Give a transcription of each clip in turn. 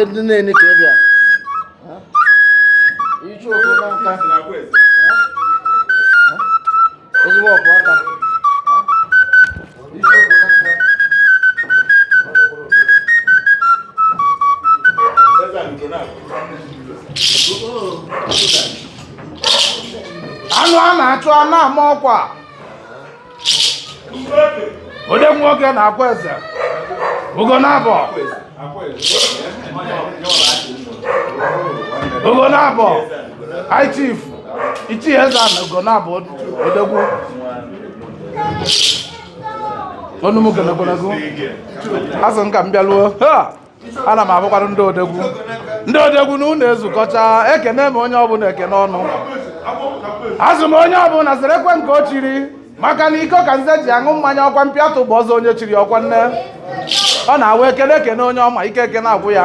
ndị na-eni ka ịbịa ichu okwu na nka ezigbo ọkụ aka anụ a na-achụ a na-ama ọkwa ode nwoke na-akwa eze ugo na-abọ ugo na-abọ high chief ichi eze na ugo na-abọ odegwu onu m genegonego asị m ka m bịaluo ana m abụkwara ndị odegwu na unu ezukọcha ekene m onye ọbụla ekene ọnụ azụ m onye ọbụla sịrị ekwe nke o chiri maka na iko ka nze ji aṅụ mmanya ọkwa mpịatụ bụ ọzọ onye chiri ọkwa nne ọ na-awa ekene onye ọma ike ekene agwụ ya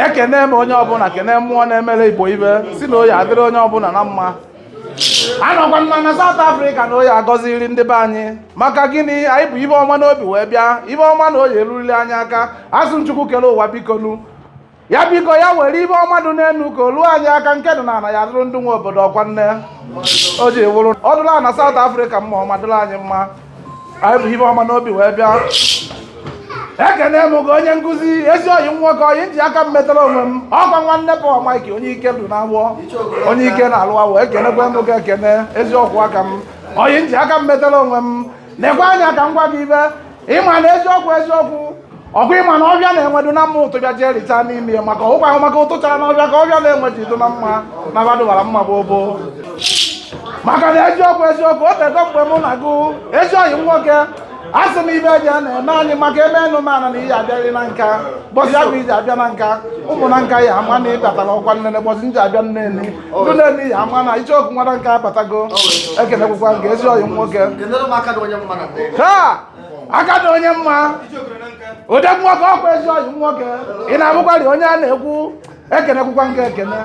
ekene m onye ọbụla kene mmụọ na-emere igbo ibe si na oyi adịrị onye ọbụla na mma anọkwa mma na South Africa na oyi agọziri ndị be anyị maka gịnị anyị bụ ibe ọma n'obi wee bịa ibe ọma na oyi erurili anyị aka azụ nchukwu kere ụwa bikonu ya biko ya were ibe ọma dị n'elu ka o luo anyị aka nke dị n'ala ya dụrụ ndị nwe obodo ọkwa nne o ji wụrụ ọ dụla na South Africa mma ọma dụrụ anyị mma anyị bụ ibe ọma n'obi wee bịa ekene m gị onye nkụzi ezi oyi nwoke oyi nji aka m metara onwe m ọkwa nwanne Paul Mike onye ike dị na-awọ onye ike na-alụ awọ ekenekwe m gị ekene eziokwu aka m oyi nji aka m metara onwe m na-ekwe anya ka m gwa gị ibe ịma na eziokwu ọkụ ịma na ọbịa na-enwedu na mma ụtụ bịa jee richa n'ime ya maka ụkwa ahụ maka ụtụchara na ọbịa ka ọbịa na-enweji idu na mma na badụbara mma gbogbo maka na eziokwu o tego mgbe mụ na gụ ezi oyi nwoke asị m ibe eji na-eme anyị maka ebe enu mana na ihe abịarị na nka bọsị ya bụ iji abịa na nka ụmụ na nka ya ama na ịbatara ọkwa nnene bọsị nji abịa nneni ndụ na-eni ya ama na icheoku nwara nka abatago ekenekwukwa nke ezi oyi nwoke aka dị onye mma odegwu nwoke ọkwa ezi oyi nwoke ị na-abụkwari onye a na-ekwu ekenekwukwa nke ekene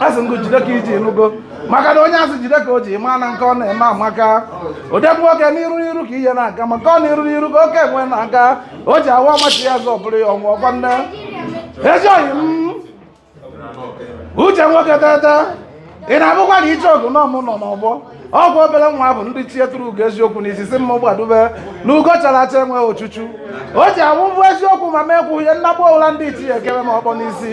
asị ngụ jide ka iji nugo maka na onye asị jide ka o ji ma na nke ọ na-eme amaka odegwu nwoke n'iru ka ihe na-aga maka ọ n'iru ka oke enwe na-aga o ji awa ọmachi ya zọ bụrụ ya ọnwụ ọkwa nne ezi oyi m uche nwoke tete ị na-abụkwa na icheoku na ọmụ nọ n'ọgbọ ọgwụ obere nwa bụ ndị chi etụrụ ugo eziokwu na isisi mma gbadube na ugo chara acha enweghị ochuchu o ji awụbụ eziokwu ma mekwu ihe nnagbu ụla ndị itinye ekere ma ọkpọ n'isi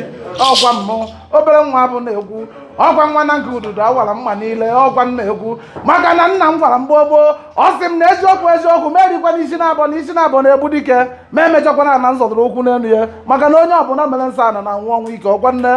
ọkwa mmụ obere nwa bụ na-ekwu ọkwa nwa na nke ududo awara mma niile ọkwa m na-ekwu maka na nna m gwara m gboo ọ sị m na eziokwu ma erikwa n'isi na-abọ na-egbu dike ma emechakwana na nzọdụrụ okwu n'elu ya maka na onye ọbụla mere nsọ ana na nwụ ọnwụ ike ọkwa nne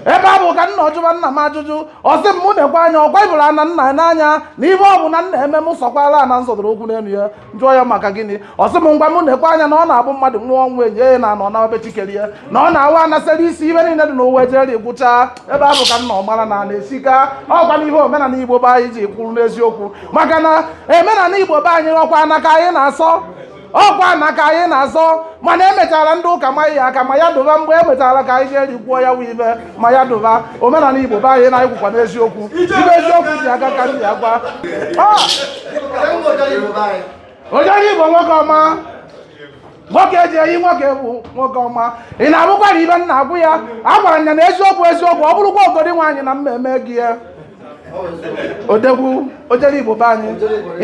ebe a bụ ka nna ọjụba nna m ajụjụ ọ sị m mụ na-ekwe anya ọkwa ibụrụ ana nna n'anya na ibe ọ bụ na nna eme m sọkwala na nzọdụrụ okwu n'elu ya njụọ ya maka gịnị ọ sị m ngwa mụ na-ekwe anya na ọ na-abụ mmadụ nwụọ ọnwụ enye ya na anọ na obe chikere ya na ọ na-awa anasịrị isi ibe niile dị n'ụwa ejeri gwụchaa ebe a bụ ka nna ọmara na na-esika ọkwa n'ihe omenala Igbo be anyị ji kwuru n'eziokwu maka na omenala Igbo be anyị ọkwa na ka anyị na-asọ ọkwa na ka anyị na-azọ mana emechara ndị ụka ma ya aka ma ya dụba mgbe emechara ka anyị jeri gwuo ya ibe ma ya dụba omenala Igbo be anyị na-ekwukwa n'eziokwu ibe eziokwu ji aga ka ndị agwa ojeri Igbo nwoke ọma nwoke eji eyi nwoke bụ nwoke ọma ị na-abụkwara ibe nna agwụ ya a gwara ya na eziokwu ọ bụrụkwa ogodi nwaanyị na mmemme gị ya odegwu ojeri Igbo be anyị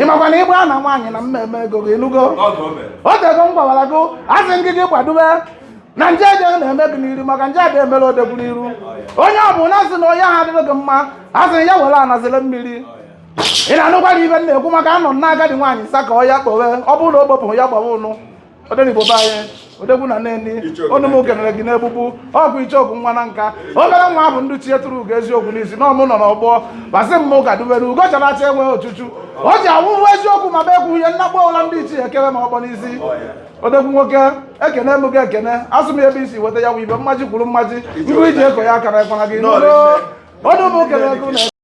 ịmakwa na ịgba na nwaanyị na mmemme ego gị enugo o tego m gwawara gị asị ngị gị kwadube na nje eje na-eme gị n'iru maka nje adị emere odegwu n'iru onye ọbụla sị na onye ahụ adịrị gị mma asị ya were anazile mmiri ị na-anụkwara ibe na-ekwu maka anọ na agadi nwaanyị nsa ka ọ ya kpowe ọ bụrụ na o gbopụ ya gbawa ụnụ oderi Igbo be anyị odegwu na neni ọnụ m kenere gị n'egbugbu ọgwụ icheoku nwa na nka obere nwa bụ ndị chi etụrụ ugo eziokwu n'isi na ọmụ nọ n'ọgbọ basị m ga dubere ugo chara acha enweghị ochuchu o ji awụwụ eziokwu ma bekwu ihe nnagbu ụla ndị ichie ekere ma ọkpọ n'isi odegwu nwoke ekene m gị ekene asụ m ebe isi weta ya bụ ibe mmaji kwuru mmaji ngụ iji eko ya akara ekwara gị ọnụ m kenere gị